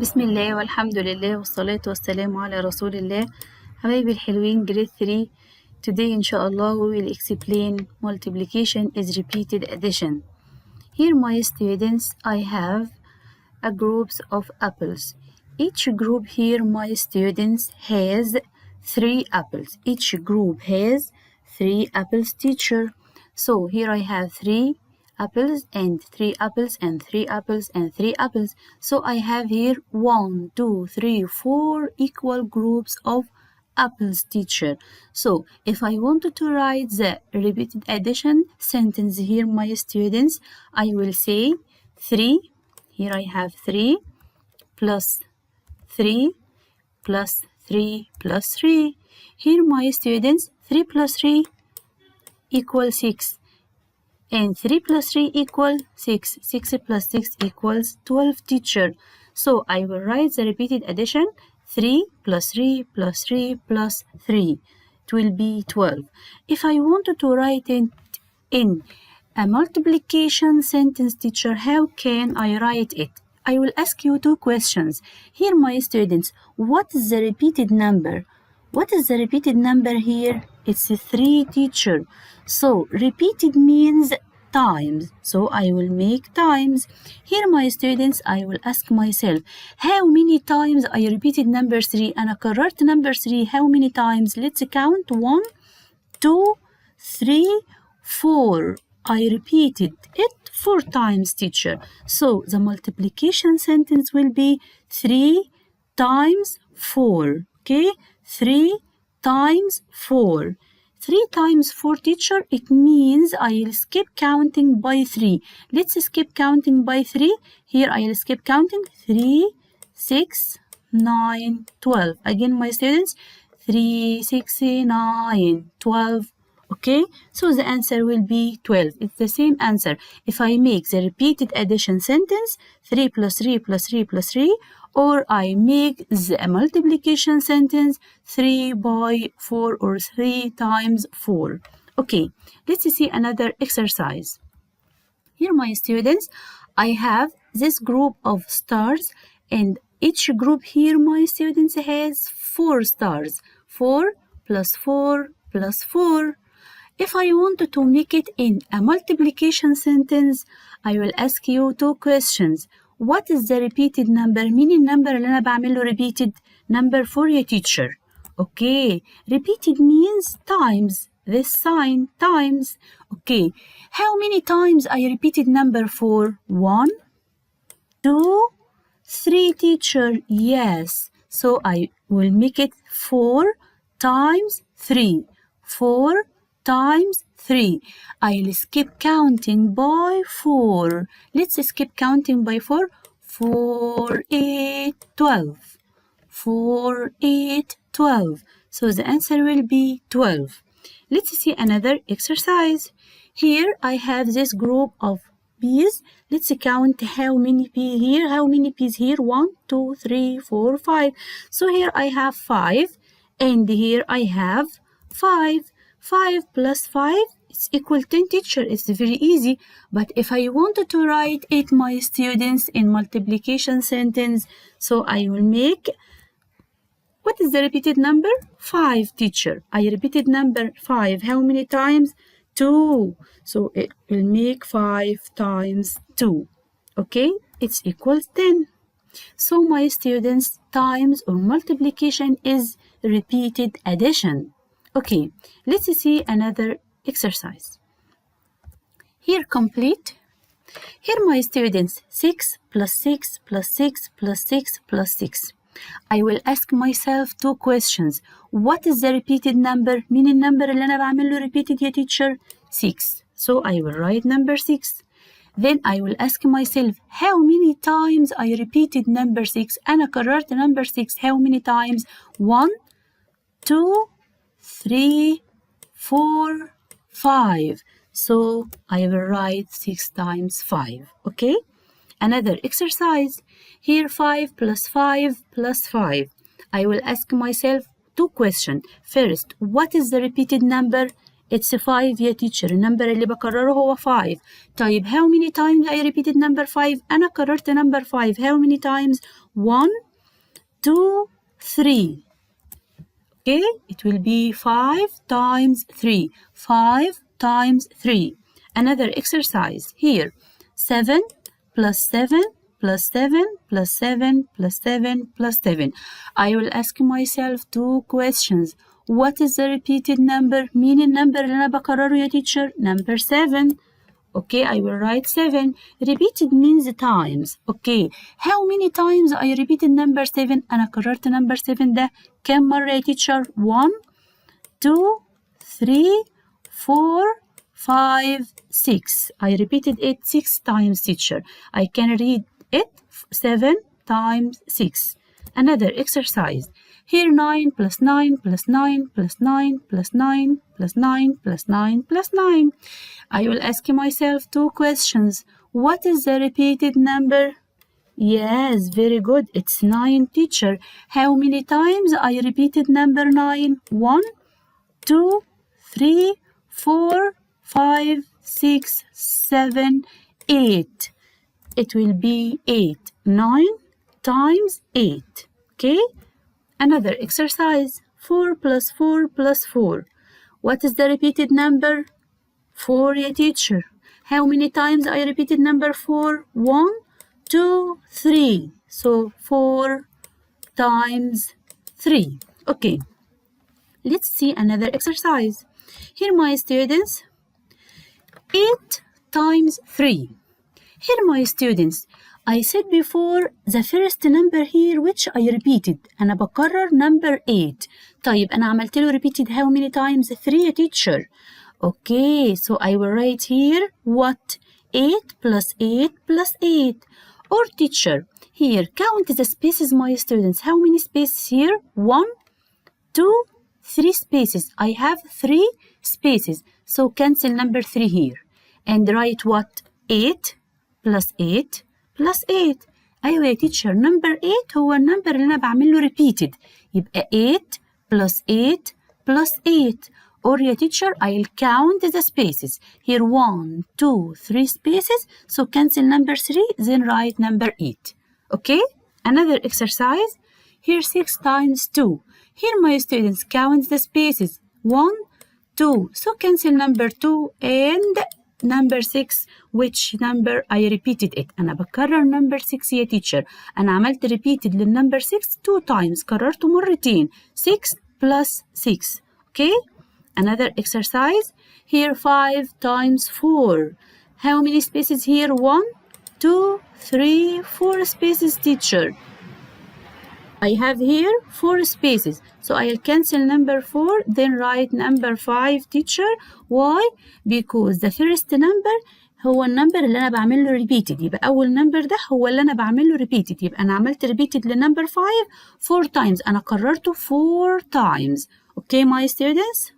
بسم الله والحمد لله والصلاة والسلام على رسول الله. حبايبي الحلوين grade 3. Today إن شاء الله we will explain multiplication is repeated addition. Here my students, I have a groups of apples. Each group here my students has 3 apples. Each group has 3 apples teacher. So here I have 3 apples and 3 apples and 3 apples and 3 apples. So I have here 1, 2, 3, 4 equal groups of apples teacher. So if I wanted to write the repeated addition sentence here my students, I will say 3. Here I have 3 plus 3 plus 3 plus 3. Here my students, 3 plus 3 equals 6. And 3 plus 3 equals 6. 6 plus 6 equals 12 teacher. So I will write the repeated addition 3 plus 3 plus 3 plus 3. It will be 12. If I wanted to write it in a multiplication sentence teacher, how can I write it? I will ask you 2 questions. Here my students, what is the repeated number? What is the repeated number here? It's 3 teacher. So repeated means times. So I will make times. Here my students, I will ask myself, how many times I repeated number 3? أنا كررت number 3 how many times? Let's count 1, 2, 3, 4. I repeated it 4 times teacher. So the multiplication sentence will be 3 times 4. Okay? 3 times 4. 3 times 4 teacher, it means I'll skip counting by 3. Let's skip counting by 3. Here I'll skip counting 3, 6, 9, 12. Again my students, 3, 6, 9, 12. Okay, so the answer will be 12. It's the same answer. If I make the repeated addition sentence, 3 plus 3 plus 3 plus 3, or I make the multiplication sentence 3 by 4 or 3 times 4. Okay, let's see another exercise. Here my students, I have this group of stars and each group here my students has 4 stars. 4 plus 4 plus 4. If I wanted to make it in a multiplication sentence, I will ask you 2 questions. What is the repeated number? مين النمبر اللي أنا بعمله repeated? Number 4 يا teacher. Okay. Repeated means times. This sign, times. Okay. How many times I repeated number 4? 1, 2, 3 teacher. Yes. So I will make it 4 times 3. 4 times 3. I'll skip counting by 4. Let's skip counting by 4. 4, 8, 12. 4, 8, 12. So the answer will be 12. Let's see another exercise. Here I have this group of peas. Let's count how many peas here. How many peas here? 1, 2, 3, 4, 5. So here I have 5. And here I have 5. 5 plus 5 is equal 10 teacher. It's very easy. But if I wanted to write it my students in multiplication sentence, so I will make, what is the repeated number? 5 teacher. I repeated number 5. How many times? 2. So it will make 5 times 2. Okay? It's equals 10. So my students, times or multiplication is repeated addition. Okay, let's see another exercise. Here complete. Here my students, 6 plus 6 plus 6 plus 6 plus 6. I will ask myself 2 questions. What is the repeated number? مين النمبر اللي أنا بعمله repeated يا teacher? 6. So I will write number 6. Then I will ask myself, how many times I repeated number 6? أنا كررت number 6 how many times? 1, 2, 3, 4, 5. So I will write 6 times 5. Okay? Another exercise. Here 5 plus 5 plus 5. I will ask myself 2 questions. First, what is the repeated number? It's 5 يا teacher. النمبر اللي بكرره هو 5. طيب how many times I repeated number 5? أنا كررت number 5. How many times? 1 2 3. Okay, it will be 5 times 3. 5 times 3. Another exercise here. 7 plus 7 plus 7 plus 7 plus 7 plus 7. I will ask myself two questions. What is the repeated number? مين النمبر اللي أنا بكرره يا teacher? Number 7. Okay, I will write 7. Repeated means times. Okay, how many times I repeated number 7? أنا كررت number 7 ده كم مرة يا teacher? 1 2 3 4 5 6. I repeated it 6 times, teacher. I can read it 7 times 6. Another exercise. Here 9 plus 9 plus 9 plus 9 plus 9 plus 9 plus 9 plus 9. I will ask myself two questions. What is the repeated number? Yes, very good. It's 9, teacher. How many times I repeated number 9? 1 2 3 4 5 6 7 8. It will be 8. 9 times 8. Okay? Another exercise. 4 plus 4 plus 4. What is the repeated number? 4, yeah, teacher. How many times I repeated number 4? 1 2 3. So 4 times 3. Okay. Let's see another exercise. Here, my students. 8 times 3. Here, my students, I said before the first number here which I repeated. أنا بكرر number 8. طيب أنا عملت له repeated how many times? 3 teacher. Okay, so I will write here what? 8 plus 8 plus 8. Or teacher, here count the spaces, my students. How many spaces here? 1 2 3 spaces. I have 3 spaces. So cancel number 3 here. And write what? 8 plus 8 plus 8. أيوة يا teacher, number 8 هو النمبر اللي أنا بعمل له repeated. يبقى 8 plus 8 plus 8. Or يا teacher, I'll count the spaces. Here 1 2 3 spaces. So cancel number 3, then write number 8. Okay? Another exercise. Here 6 times 2. Here, my students, count the spaces. 1 2. So cancel number 2 and number 6. Which number I repeated it? أنا بكرر number 6 يا teacher. أنا عملت repeated للنمبر 6 2 times. كررته مرتين. 6 plus 6. Okay? Another exercise. Here 5 times 4. How many spaces here? 1 2 3 4 spaces, teacher. I have here 4 spaces. So I'll cancel number 4, then write number 5, teacher. Why? Because the first number هو النمبر اللي أنا بعمل له repeated. يبقى أول نمبر ده هو اللي أنا بعمل له repeated. يبقى أنا عملت repeated لنمبر 5 4 times. أنا كررته 4 times. Okay, my students?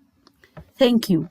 Thank you.